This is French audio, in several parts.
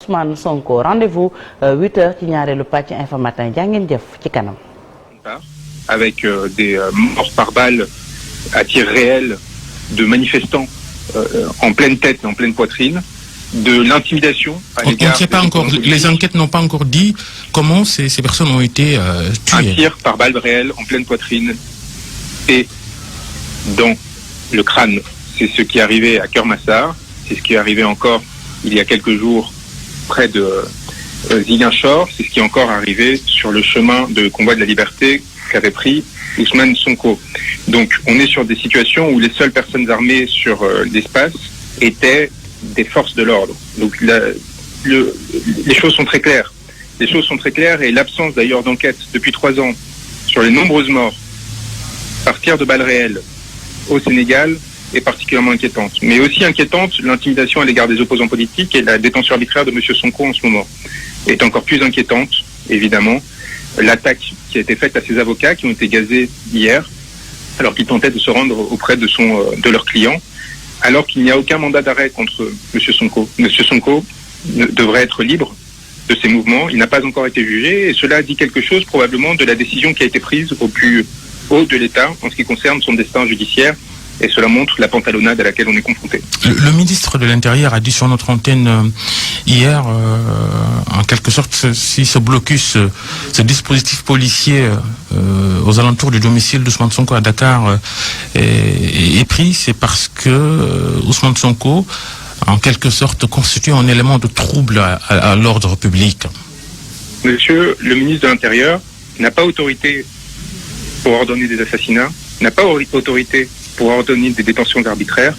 Ousmane Sonko. Rendez-vous 8h ci ñaareelu pàcc Infos Matin jaa ngeen jëf ci kanam. Avec des morts par balle à tir réel de manifestants en pleine tête et en pleine poitrine, de l'intimidation à l'égard. On ne sait pas encore, les enquêtes n'ont pas encore dit comment ces personnes ont été tuées. Un tir par balle réelle en pleine poitrine et dans le crâne. C'est ce qui est arrivé à Kermassar, c'est ce qui est arrivé encore il y a quelques jours près de Ziguinchor, c'est ce qui est encore arrivé sur le chemin de convoi de la liberté qu'avait pris Ousmane Sonko. Donc on est sur des situations où les seules personnes armées sur l'espace étaient des forces de l'ordre. Donc les choses sont très claires. Les choses sont très claires et l'absence d'ailleurs d'enquête depuis 3 ans sur les nombreuses morts par tir de balles réelles au Sénégal est particulièrement inquiétante. Mais aussi inquiétante, l'intimidation à l'égard des opposants politiques et la détention arbitraire de M. Sonko en ce moment est encore plus inquiétante, évidemment. L'attaque qui a été faite à ses avocats qui ont été gazés hier alors qu'ils tentaient de se rendre auprès de leur client, alors qu'il n'y a aucun mandat d'arrêt contre M. Sonko. M. Sonko devrait être libre de ses mouvements. Il n'a pas encore été jugé et cela dit quelque chose probablement de la décision qui a été prise au plus haut de l'État en ce qui concerne son destin judiciaire. Et cela montre la pantalonnade à laquelle on est confronté. Le ministre de l'Intérieur a dit sur notre antenne hier, en quelque sorte, si ce blocus, ce dispositif policier aux alentours du domicile d'Ousmane Sonko à Dakar est pris, c'est parce que Ousmane Sonko, en quelque sorte, constitue un élément de trouble à l'ordre public. Monsieur le ministre de l'Intérieur n'a pas autorité pour ordonner des assassinats, n'a pas autorité pour ordonner des détentions arbitraires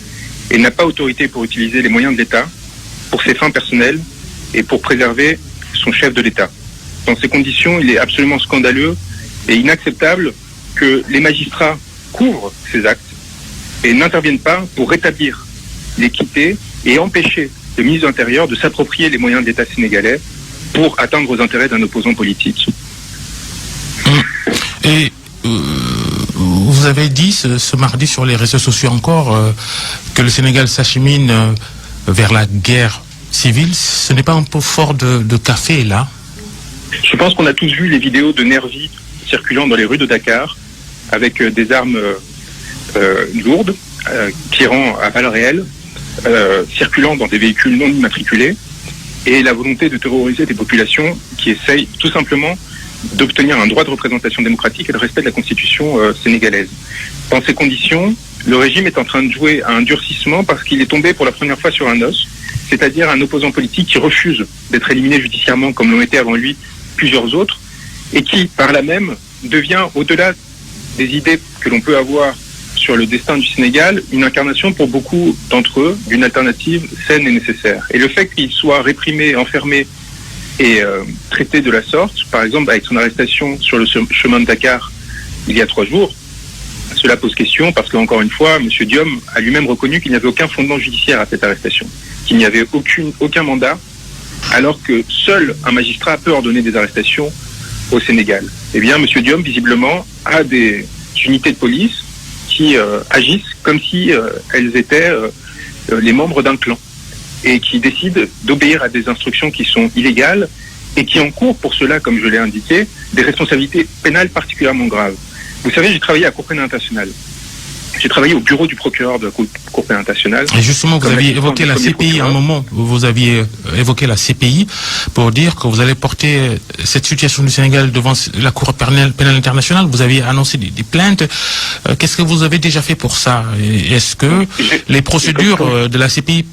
et n'a pas autorité pour utiliser les moyens de l'État pour ses fins personnelles et pour préserver son chef de l'État. Dans ces conditions, il est absolument scandaleux et inacceptable que les magistrats couvrent ces actes et n'interviennent pas pour rétablir l'équité et empêcher le ministre de l'Intérieur de s'approprier les moyens de l'État sénégalais pour atteindre aux intérêts d'un opposant politique. Et vous avez dit ce mardi sur les réseaux sociaux encore que le Sénégal s'achemine vers la guerre civile. Ce n'est pas un peu fort de café là? Je pense qu'on a tous vu les vidéos de nervis circulant dans les rues de Dakar avec des armes lourdes, tirant à balles réelles, circulant dans des véhicules non immatriculés et la volonté de terroriser des populations qui essayent tout simplement d'obtenir un droit de représentation démocratique et le respect de la constitution sénégalaise. Dans ces conditions, le régime est en train de jouer à un durcissement parce qu'il est tombé pour la première fois sur un os, c'est-à-dire un opposant politique qui refuse d'être éliminé judiciairement comme l'ont été avant lui plusieurs autres, et qui, par là même, devient, au-delà des idées que l'on peut avoir sur le destin du Sénégal, une incarnation pour beaucoup d'entre eux d'une alternative saine et nécessaire. Et le fait qu'il soit réprimé, enfermé et traité de la sorte, par exemple avec son arrestation sur le chemin de Dakar il y a 3 jours, cela pose question parce qu'encore une fois, M. Diom a lui-même reconnu qu'il n'y avait aucun fondement judiciaire à cette arrestation, qu'il n'y avait aucun mandat, alors que seul un magistrat peut ordonner des arrestations au Sénégal. Eh bien, M. Diom, visiblement, a des unités de police qui agissent comme si elles étaient les membres d'un clan, et qui décident d'obéir à des instructions qui sont illégales et qui encourent pour cela, comme je l'ai indiqué, des responsabilités pénales particulièrement graves. Vous savez, j'ai travaillé à Cour pénale internationale. J'ai travaillé au bureau du procureur de la Cour pénale internationale. Et justement, vous aviez évoqué la CPI à un moment. Vous aviez évoqué la CPI pour dire que vous allez porter cette situation du Sénégal devant la Cour pénale internationale. Vous aviez annoncé des plaintes. Qu'est-ce que vous avez déjà fait pour ça? Est-ce que les procédures de la CPI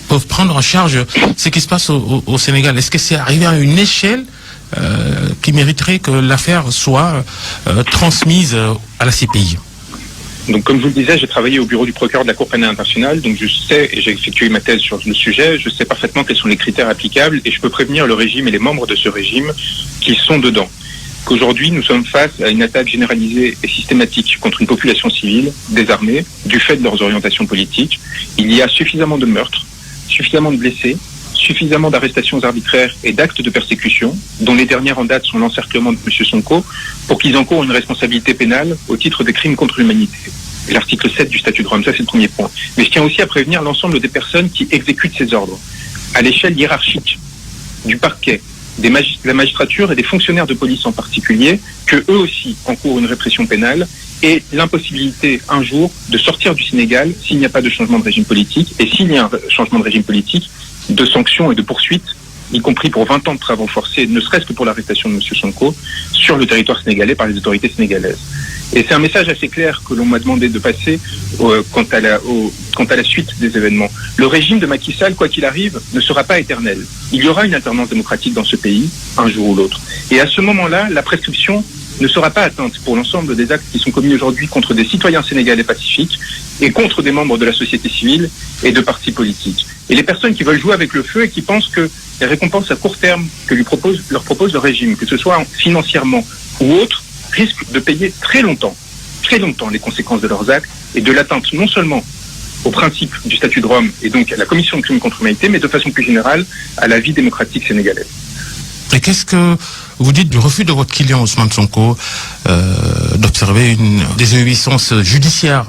peuvent prendre en charge ce qui se passe au Sénégal? Est-ce que c'est arrivé à une échelle qui mériterait que l'affaire soit transmise à la CPI? Donc, comme je vous le disais, j'ai travaillé au bureau du procureur de la Cour pénale internationale, donc je sais, et j'ai effectué ma thèse sur le sujet, je sais parfaitement quels sont les critères applicables, et je peux prévenir le régime et les membres de ce régime qui sont dedans. Qu'aujourd'hui, nous sommes face à une attaque généralisée et systématique contre une population civile, désarmée, du fait de leurs orientations politiques. Il y a suffisamment de meurtres, suffisamment de blessés, suffisamment d'arrestations arbitraires et d'actes de persécution, dont les dernières en date sont l'encerclement de M. Sonko, pour qu'ils encourent une responsabilité pénale au titre des crimes contre l'humanité. L'article 7 du statut de Rome, ça c'est le premier point. Mais je tiens aussi à prévenir l'ensemble des personnes qui exécutent ces ordres. à l'échelle hiérarchique du parquet, de la magistrature et des fonctionnaires de police en particulier, que eux aussi encourent une répression pénale et l'impossibilité un jour de sortir du Sénégal s'il n'y a pas de changement de régime politique, et s'il y a un changement de régime politique, de sanctions et de poursuites, y compris pour 20 ans de travaux forcés, ne serait-ce que pour l'arrestation de M. Sonko, sur le territoire sénégalais par les autorités sénégalaises. Et c'est un message assez clair que l'on m'a demandé de passer quant à la suite des événements. Le régime de Macky Sall, quoi qu'il arrive, ne sera pas éternel. Il y aura une alternance démocratique dans ce pays, un jour ou l'autre. Et à ce moment-là, la prescription ne sera pas atteinte pour l'ensemble des actes qui sont commis aujourd'hui contre des citoyens sénégalais pacifiques et contre des membres de la société civile et de partis politiques. Et les personnes qui veulent jouer avec le feu et qui pensent que les récompenses à court terme que leur propose le régime, que ce soit financièrement ou autre, risquent de payer très longtemps les conséquences de leurs actes et de l'atteinte non seulement au principe du statut de Rome et donc à la commission de crimes contre l'humanité, mais de façon plus générale à la vie démocratique sénégalaise. Et qu'est-ce que vous dites du refus de votre client Ousmane Sonko d'observer une désobéissance judiciaire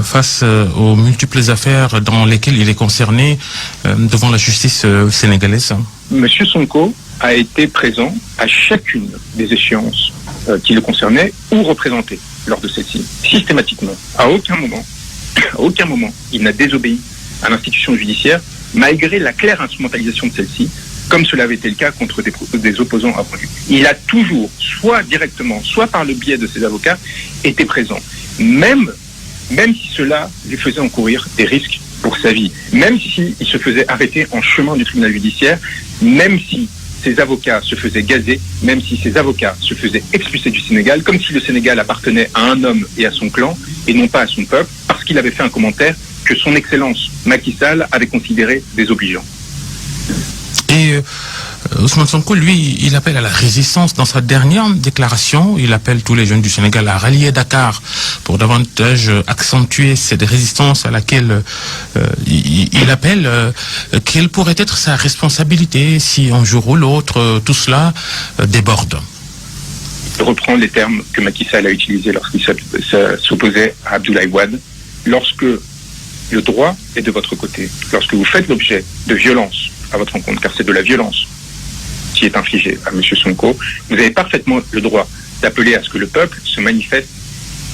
face aux multiples affaires dans lesquelles il est concerné devant la justice sénégalaise? Monsieur Sonko a été présent à chacune des échéances qui le concernaient ou représentées lors de celle-ci, systématiquement. À aucun moment, il n'a désobéi à l'institution judiciaire, malgré la claire instrumentalisation de celle-ci, comme cela avait été le cas contre des opposants avant lui. Il a toujours, soit directement, soit par le biais de ses avocats, été présent, même si cela lui faisait encourir des risques pour sa vie, même s'il se faisait arrêter en chemin du tribunal judiciaire, même si ses avocats se faisaient gazer, même si ses avocats se faisaient expulser du Sénégal, comme si le Sénégal appartenait à un homme et à son clan, et non pas à son peuple, parce qu'il avait fait un commentaire que son Excellence Macky Sall avait considéré désobligeant. Et Ousmane Sonko, lui, il appelle à la résistance. Dans sa dernière déclaration, il appelle tous les jeunes du Sénégal à rallier Dakar pour davantage accentuer cette résistance à laquelle il appelle. Quelle pourrait être sa responsabilité si un jour ou l'autre tout cela déborde? Je reprends les termes que Macky Sall a utilisés lorsqu'il s'opposait à Abdoulaye Wade. Lorsque le droit est de votre côté, lorsque vous faites l'objet de violence à votre encontre, car c'est de la violence qui est infligée à M. Sonko, vous avez parfaitement le droit d'appeler à ce que le peuple se manifeste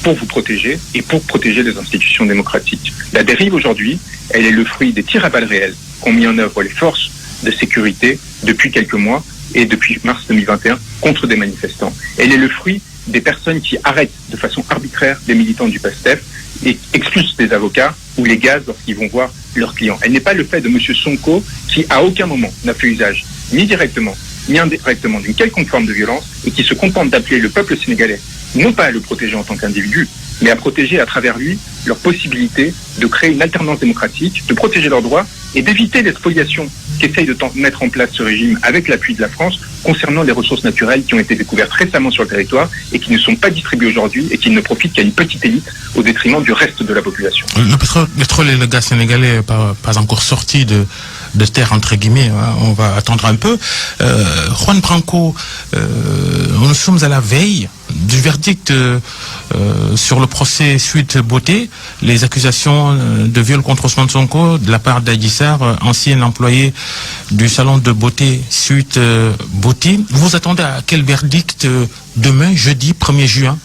pour vous protéger et pour protéger les institutions démocratiques. La dérive aujourd'hui, elle est le fruit des tirs à balles réelles qu'ont mis en œuvre les forces de sécurité depuis quelques mois et depuis mars 2021 contre des manifestants. Elle est le fruit des personnes qui arrêtent de façon arbitraire des militants du PASTEF et expulsent des avocats ou les gazent lorsqu'ils vont voir leurs clients. Elle n'est pas le fait de M. Sonko qui, à aucun moment, n'a fait usage, ni directement, ni indirectement, d'une quelconque forme de violence et qui se contente d'appeler le peuple sénégalais, non pas à le protéger en tant qu'individu, mais à protéger à travers lui leur possibilité de créer une alternance démocratique, de protéger leurs droits et d'éviter les spoliations qu'essaye de mettre en place ce régime avec l'appui de la France concernant les ressources naturelles qui ont été découvertes récemment sur le territoire et qui ne sont pas distribuées aujourd'hui et qui ne profitent qu'à une petite élite au détriment du reste de la population. Le pétrole et le gaz sénégalais pas encore sorti de terre, entre guillemets, hein, on va attendre un peu. Juan Branco, nous sommes à la veille du verdict sur le procès suite Beauté, les accusations de viol contre Ousmane Sonko de la part d'Adji Sarr, ancien employé du salon de beauté suite Beauté. Vous attendez à quel verdict demain, jeudi 1er juin?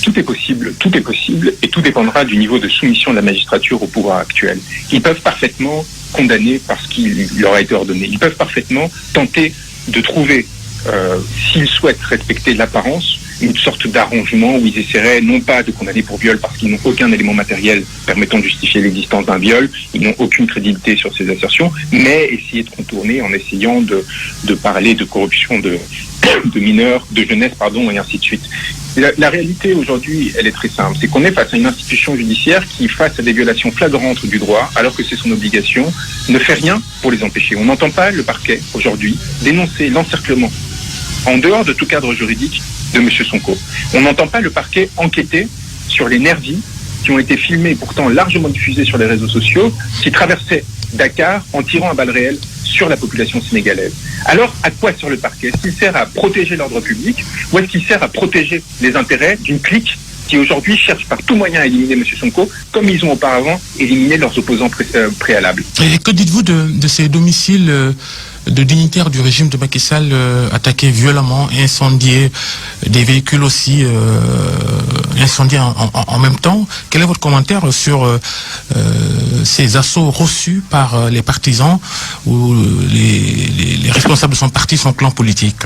Tout est possible, et tout dépendra du niveau de soumission de la magistrature au pouvoir actuel. Ils peuvent parfaitement condamner parce qu'il leur a été ordonné. Ils peuvent parfaitement tenter de trouver, s'ils souhaitent respecter l'apparence, une sorte d'arrangement où ils essaieraient non pas de condamner pour viol parce qu'ils n'ont aucun élément matériel permettant de justifier l'existence d'un viol, ils n'ont aucune crédibilité sur ces assertions, mais essayer de contourner en essayant de parler de corruption de mineurs, de jeunesse, et ainsi de suite. La réalité aujourd'hui, elle est très simple, c'est qu'on est face à une institution judiciaire qui, face à des violations flagrantes du droit, alors que c'est son obligation, ne fait rien pour les empêcher. On n'entend pas le parquet aujourd'hui dénoncer l'encerclement, en dehors de tout cadre juridique, de M. Sonko. On n'entend pas le parquet enquêter sur les nervis qui ont été filmés, pourtant largement diffusés sur les réseaux sociaux, qui traversaient Dakar en tirant à balles réelles sur la population sénégalaise. Alors, à quoi sert le parquet? Est-ce qu'il sert à protéger l'ordre public ou est-ce qu'il sert à protéger les intérêts d'une clique qui aujourd'hui cherchent par tout moyen à éliminer M. Sonko, comme ils ont auparavant éliminé leurs opposants préalables. Et que dites-vous de ces domiciles de dignitaires du régime de Macky Sall attaqués violemment, incendiés, des véhicules aussi incendiés en même temps? Quel est votre commentaire sur ces assauts reçus par les partisans ou les responsables de son parti, son clan politique?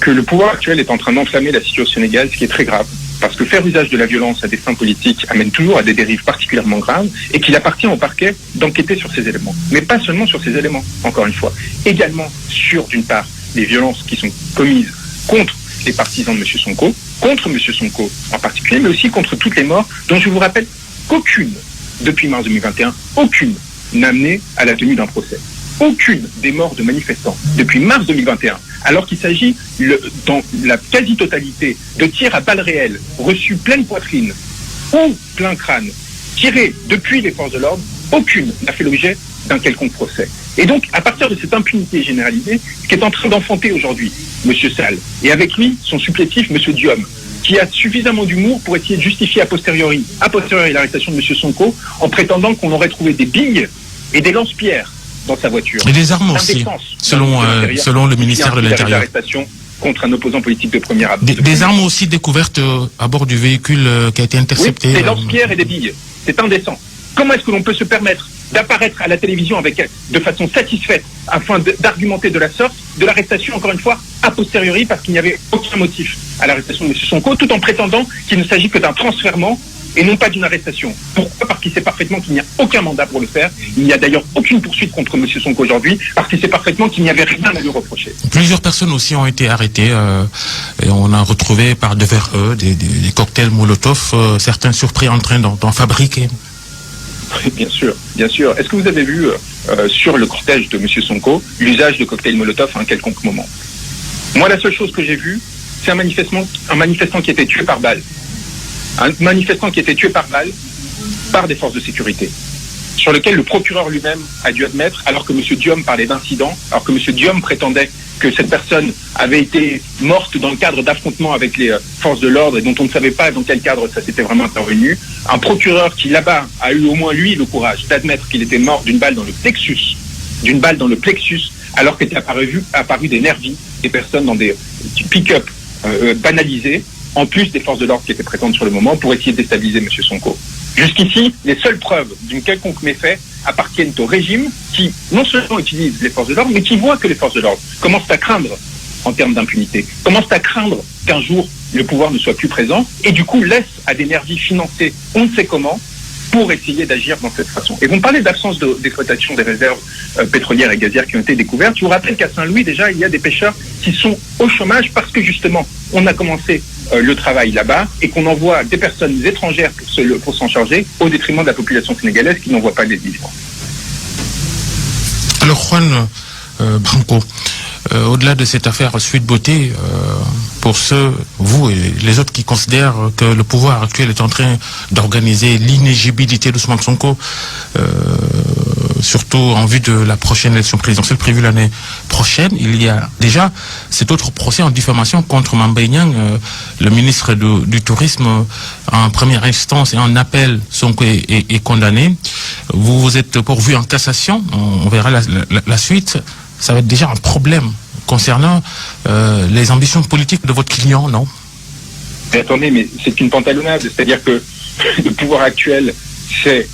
Que le pouvoir actuel est en train d'enflammer la situation au Sénégal, ce qui est très grave. Parce que faire usage de la violence à des fins politiques amène toujours à des dérives particulièrement graves et qu'il appartient au parquet d'enquêter sur ces éléments. Mais pas seulement sur ces éléments, encore une fois. Également sur, d'une part, les violences qui sont commises contre les partisans de M. Sonko, contre M. Sonko en particulier, mais aussi contre toutes les morts dont je vous rappelle qu'aucune, depuis mars 2021, aucune n'a mené à la tenue d'un procès. Aucune des morts de manifestants depuis mars 2021, alors qu'il s'agit dans la quasi-totalité de tirs à balles réelles reçus pleine poitrine ou plein crâne, tirés depuis les forces de l'ordre, aucune n'a fait l'objet d'un quelconque procès. Et donc, à partir de cette impunité généralisée, ce qui est en train d'enfanter aujourd'hui M. Sall, et avec lui son supplétif M. Diom, qui a suffisamment d'humour pour essayer de justifier a posteriori l'arrestation de M. Sonko en prétendant qu'on aurait trouvé des billes et des lance-pierres dans sa voiture. Et des armes aussi, selon le ministère de l'Intérieur. Contre un opposant politique de première abord. Des armes aussi découvertes à bord du véhicule qui a été intercepté. Oui, des lance-pierres et des billes. C'est indécent. Comment est-ce que l'on peut se permettre d'apparaître à la télévision de façon satisfaite afin d'argumenter de la sorte de l'arrestation, encore une fois, a posteriori, parce qu'il n'y avait aucun motif à l'arrestation de M. Sonko, tout en prétendant qu'il ne s'agit que d'un transfèrement et non pas d'une arrestation. Pourquoi? Parce qu'il sait parfaitement qu'il n'y a aucun mandat pour le faire. Il n'y a d'ailleurs aucune poursuite contre M. Sonko aujourd'hui, parce qu'il sait parfaitement qu'il n'y avait rien à lui reprocher. Plusieurs personnes aussi ont été arrêtées et on a retrouvé par devers eux des cocktails Molotov, certains surpris en train d'en fabriquer. Oui, bien sûr, bien sûr. Est-ce que vous avez vu sur le cortège de M. Sonko l'usage de cocktails Molotov à un quelconque moment? Moi, la seule chose que j'ai vue, c'est un manifestant qui était tué par balle. Un manifestant qui était tué par balle par des forces de sécurité, sur lequel le procureur lui-même a dû admettre, alors que M. Diom parlait d'incident, alors que M. Diom prétendait que cette personne avait été morte dans le cadre d'affrontements avec les forces de l'ordre et dont on ne savait pas dans quel cadre ça s'était vraiment intervenu. Un procureur qui là-bas a eu au moins lui le courage d'admettre qu'il était mort d'une balle dans le plexus, alors qu'étaient apparu des nervis, des personnes dans des pick-up banalisés, en plus des forces de l'ordre qui étaient présentes sur le moment pour essayer de déstabiliser M. Sonko. Jusqu'ici, les seules preuves d'une quelconque méfait appartiennent au régime qui non seulement utilise les forces de l'ordre, mais qui voit que les forces de l'ordre commencent à craindre en termes d'impunité, commencent à craindre qu'un jour le pouvoir ne soit plus présent et du coup laisse à des nervis financer on ne sait comment pour essayer d'agir dans cette façon. Et vous me parlez d'absence d'exploitation des réserves pétrolières et gazières qui ont été découvertes. Je vous rappelle qu'à Saint-Louis, déjà, il y a des pêcheurs qui sont au chômage parce que justement, on a commencé le travail là-bas et qu'on envoie des personnes étrangères pour s'en charger au détriment de la population sénégalaise qui n'en voit pas les dividendes. Alors Juan Branco, au-delà de cette affaire Sweet Beauté, pour vous et les autres qui considèrent que le pouvoir actuel est en train d'organiser l'inéligibilité d'Ousmane Sonko, surtout en vue de la prochaine élection présidentielle prévue l'année prochaine, il y a déjà cet autre procès en diffamation contre Mame Mbaye Niang, le ministre du Tourisme, en première instance et en appel. Sonko est condamné. Vous êtes pourvu en cassation, on verra la suite. Ça va être déjà un problème concernant les ambitions politiques de votre client, non? Mais attendez, mais c'est une pantalonnade. C'est-à-dire que le pouvoir actuel, c'est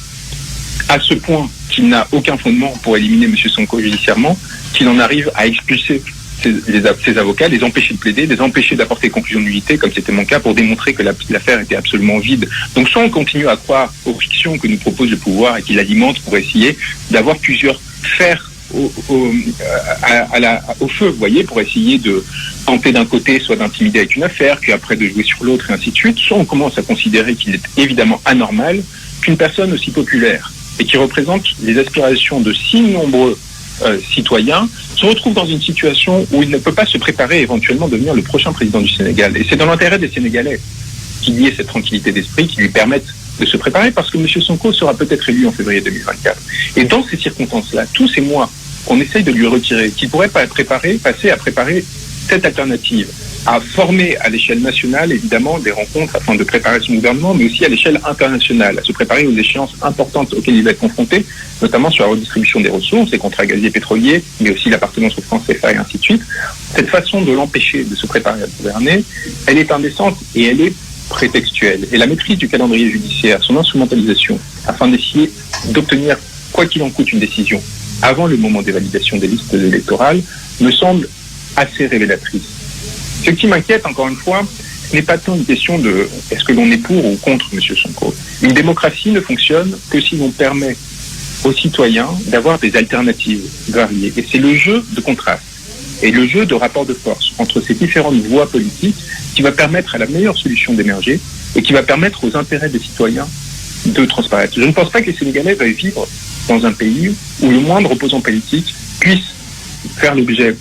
à ce point qu'il n'a aucun fondement pour éliminer M. Sonko judiciairement, qu'il en arrive à expulser ses avocats, les empêcher de plaider, les empêcher d'apporter conclusion de nullité, comme c'était mon cas, pour démontrer que l'affaire était absolument vide. Donc soit on continue à croire aux fictions que nous propose le pouvoir et qu'il alimente pour essayer d'avoir plusieurs fers au feu, vous voyez, pour essayer de tenter d'un côté soit d'intimider avec une affaire, puis après de jouer sur l'autre et ainsi de suite, soit on commence à considérer qu'il est évidemment anormal qu'une personne aussi populaire et qui représente les aspirations de si nombreux citoyens se retrouve dans une situation où il ne peut pas se préparer éventuellement à devenir le prochain président du Sénégal. Et c'est dans l'intérêt des Sénégalais qu'il y ait cette tranquillité d'esprit qui lui permette de se préparer, parce que M. Sonko sera peut-être élu en février 2024. Et dans ces circonstances-là, tous ces mois qu'on essaye de lui retirer, qu'il pourrait pas passer à préparer cette alternative, a formé à l'échelle nationale, évidemment, des rencontres afin de préparer son gouvernement, mais aussi à l'échelle internationale, à se préparer aux échéances importantes auxquelles il va être confronté, notamment sur la redistribution des ressources, les contrats gaziers pétroliers, mais aussi l'appartenance au franc CFA et ainsi de suite. Cette façon de l'empêcher de se préparer à gouverner, elle est indécente et elle est prétextuelle. Et la maîtrise du calendrier judiciaire, son instrumentalisation, afin d'essayer d'obtenir, quoi qu'il en coûte, une décision avant le moment des validations des listes électorales, me semble assez révélatrice. Ce qui m'inquiète, encore une fois, ce n'est pas tant une question de est-ce que l'on est pour ou contre M. Sonko. Une démocratie ne fonctionne que si l'on permet aux citoyens d'avoir des alternatives variées. Et c'est le jeu de contraste et le jeu de rapport de force entre ces différentes voies politiques qui va permettre à la meilleure solution d'émerger et qui va permettre aux intérêts des citoyens de transparaître. Je ne pense pas que les Sénégalais veuillent vivre dans un pays où le moindre opposant politique puisse faire l'objet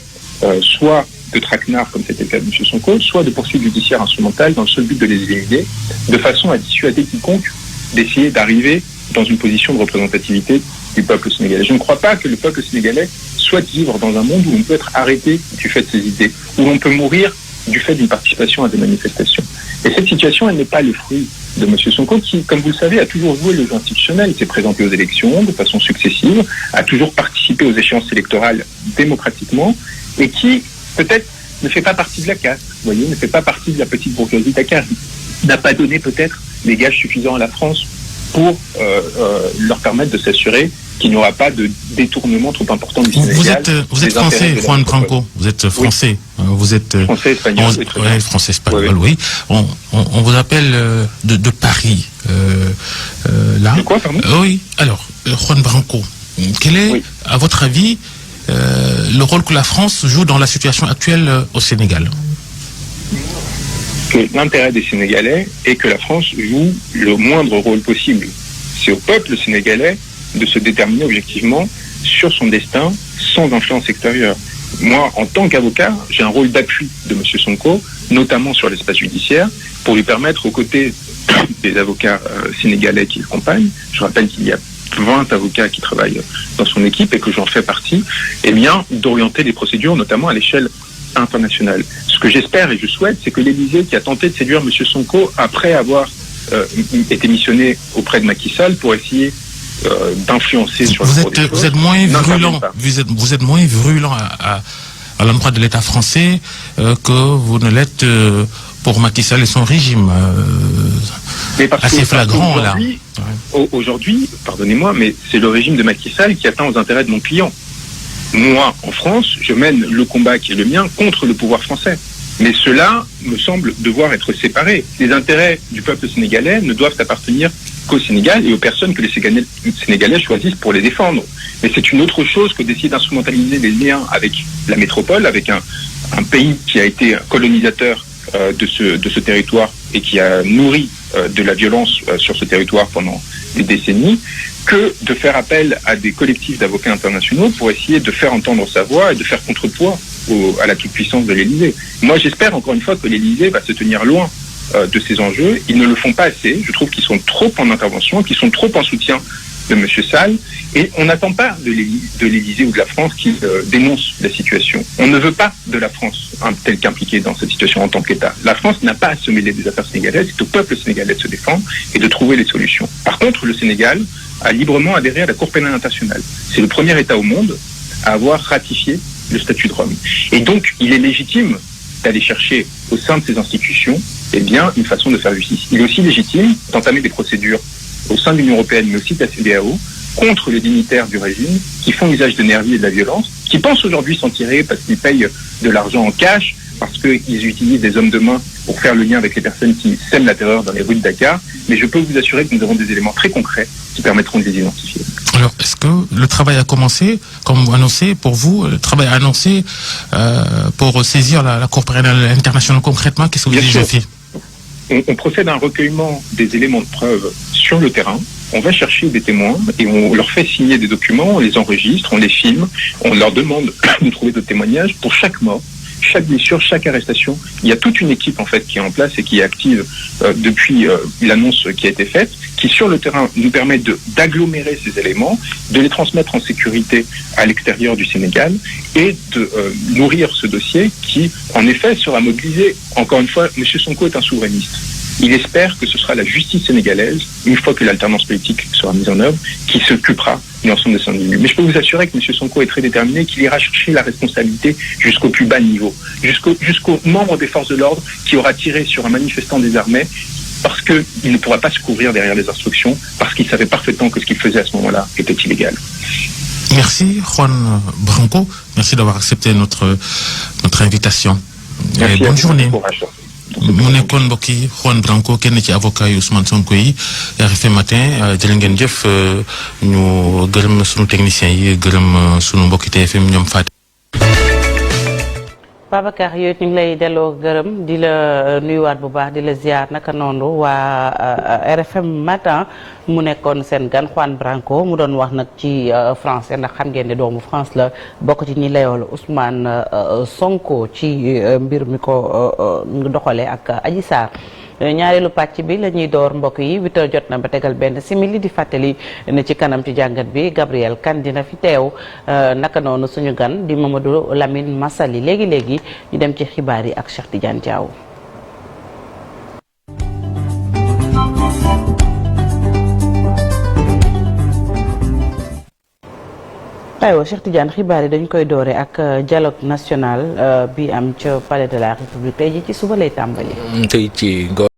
soit de traquenards, comme c'était le cas de M. Sonko, soit de poursuites judiciaires instrumentales dans le seul but de les éliminer, de façon à dissuader quiconque d'essayer d'arriver dans une position de représentativité du peuple sénégalais. Je ne crois pas que le peuple sénégalais souhaite vivre dans un monde où on peut être arrêté du fait de ses idées, où l'on peut mourir du fait d'une participation à des manifestations. Et cette situation, elle n'est pas le fruit de M. Sonko qui, comme vous le savez, a toujours joué le jeu institutionnel, s'est présenté aux élections de façon successive, a toujours participé aux échéances électorales démocratiquement, et qui, peut-être, ne fait pas partie de la caste, vous voyez, ne fait pas partie de la petite bourgeoisie Dakar, n'a pas donné peut-être les gages suffisants à la France pour leur permettre de s'assurer qu'il n'y aura pas de détournement trop important du Sénégal. Vous êtes français, Juan Branco, vous êtes français. Oui. Vous êtes français, espagnol. Français, espagnol, oui. On vous appelle de Paris. Là. De quoi, pardon? Oui. Alors, Juan Branco, quel est, à votre avis, le rôle que la France joue dans la situation actuelle au Sénégal? Que l'intérêt des Sénégalais est que la France joue le moindre rôle possible. C'est au peuple sénégalais de se déterminer objectivement sur son destin sans influence extérieure. Moi, en tant qu'avocat, j'ai un rôle d'appui de M. Sonko, notamment sur l'espace judiciaire, pour lui permettre, aux côtés des avocats sénégalais qui l'accompagnent, je rappelle qu'il y a 20 avocats qui travaillent dans son équipe et que j'en fais partie, eh bien, d'orienter les procédures, notamment à l'échelle internationale. Ce que j'espère et je souhaite, c'est que l'Élysée, qui a tenté de séduire M. Sonko après avoir été missionné auprès de Macky Sall pour essayer d'influencer sur le cours des choses, vous êtes moins virulent. Vous êtes moins virulent à l'endroit de l'État français que vous ne l'êtes pour Macky Sall et son régime. Assez flagrant là. Aujourd'hui, pardonnez-moi, mais c'est le régime de Macky Sall qui atteint aux intérêts de mon client. Moi, en France, je mène le combat qui est le mien contre le pouvoir français. Mais cela me semble devoir être séparé. Les intérêts du peuple sénégalais ne doivent appartenir qu'au Sénégal et aux personnes que les Sénégalais choisissent pour les défendre. Mais c'est une autre chose que d'essayer d'instrumentaliser les liens avec la métropole, avec un pays qui a été colonisateur de ce territoire et qui a nourri de la violence sur ce territoire pendant des décennies, que de faire appel à des collectifs d'avocats internationaux pour essayer de faire entendre sa voix et de faire contrepoids à la toute-puissance de l'Élysée. Moi, j'espère encore une fois que l'Élysée va se tenir loin de ces enjeux. Ils ne le font pas assez. Je trouve qu'ils sont trop en intervention, qu'ils sont trop en soutien de M. Sall. Et on n'attend pas de l'Élysée ou de la France qui dénonce la situation. On ne veut pas de la France tel qu'impliquée dans cette situation en tant qu'État. La France n'a pas à se mêler des affaires sénégalaises. C'est au peuple sénégalais de se défendre et de trouver les solutions. Par contre, le Sénégal a librement adhéré à la Cour pénale internationale. C'est le premier État au monde à avoir ratifié le statut de Rome. Et donc, il est légitime d'aller chercher au sein de ces institutions, eh bien, une façon de faire justice. Il est aussi légitime d'entamer des procédures au sein de l'Union européenne, mais aussi de la CEDEAO, contre les dignitaires du régime qui font usage de nervis et de la violence, qui pensent aujourd'hui s'en tirer parce qu'ils payent de l'argent en cash, parce qu'ils utilisent des hommes de main pour faire le lien avec les personnes qui sèment la terreur dans les rues de Dakar. Mais je peux vous assurer que nous avons des éléments très concrets qui permettront de les identifier. Alors, est-ce que le travail a commencé, comme annoncé pour vous, le travail a annoncé pour saisir la Cour pénale internationale concrètement? Qu'est-ce que vous avez déjà fait? On procède à un recueillement des éléments de preuve sur le terrain. On va chercher des témoins et on leur fait signer des documents, on les enregistre, on les filme, on leur demande de trouver des témoignages pour chaque mort. chaque blessure, chaque arrestation. Il y a toute une équipe en fait qui est en place et qui est active depuis l'annonce qui a été faite, qui sur le terrain nous permet d'agglomérer ces éléments, de les transmettre en sécurité à l'extérieur du Sénégal et de nourrir ce dossier qui, en effet, sera mobilisé. Encore une fois, M. Sonko est un souverainiste. Il espère que ce sera la justice sénégalaise, une fois que l'alternance politique sera mise en œuvre, qui s'occupera de l'ensemble de son individu. Mais je peux vous assurer que M. Sonko est très déterminé, qu'il ira chercher la responsabilité jusqu'au plus bas niveau, jusqu'au membre des forces de l'ordre qui aura tiré sur un manifestant désarmé parce qu'il ne pourra pas se couvrir derrière les instructions, parce qu'il savait parfaitement que ce qu'il faisait à ce moment-là était illégal. Merci Juan Branco, merci d'avoir accepté notre invitation. Merci. Bonne journée. Courage. mu nekkoon mbokk yi Juan Branco kenn ci avocat yu Ousmane Sonko yi RFM matin jërë ngeen jëf ñu gërëm sunu techniciens yi gërëm sunu mbokki TFM ñoom Fatou. Babacar yooyu ñu ngi lay delloo gërëm di la nuyuwaat bu baax di la ziar naka noonu waa RFM matin mu nekkoon seen gan Juan Branco mu doon wax nag ci français ndax xam ngeen ne doomu France la bokk ci ñi layool Ousmane Sonko ci mbir mi ko doxalee ak Adji Sarr. ñaareelu pàcc bi la ñuy door mbokk yi 8h jot na ba tegal benn simili di fàttali ne ci kanam ci jàngat bi Gabriel Kane dina fi teew naka noonu suñu gan di Mamadou Lamine Massaly léegi ñu dem ci xibaar yi ak Cheikh Tidiane Diaw. aywa Cheikh Tidiane xibaar yi dañ koy doore ak dialogue national bi am ca palais de la République tey ji ci suba lay tàmbali. tey ci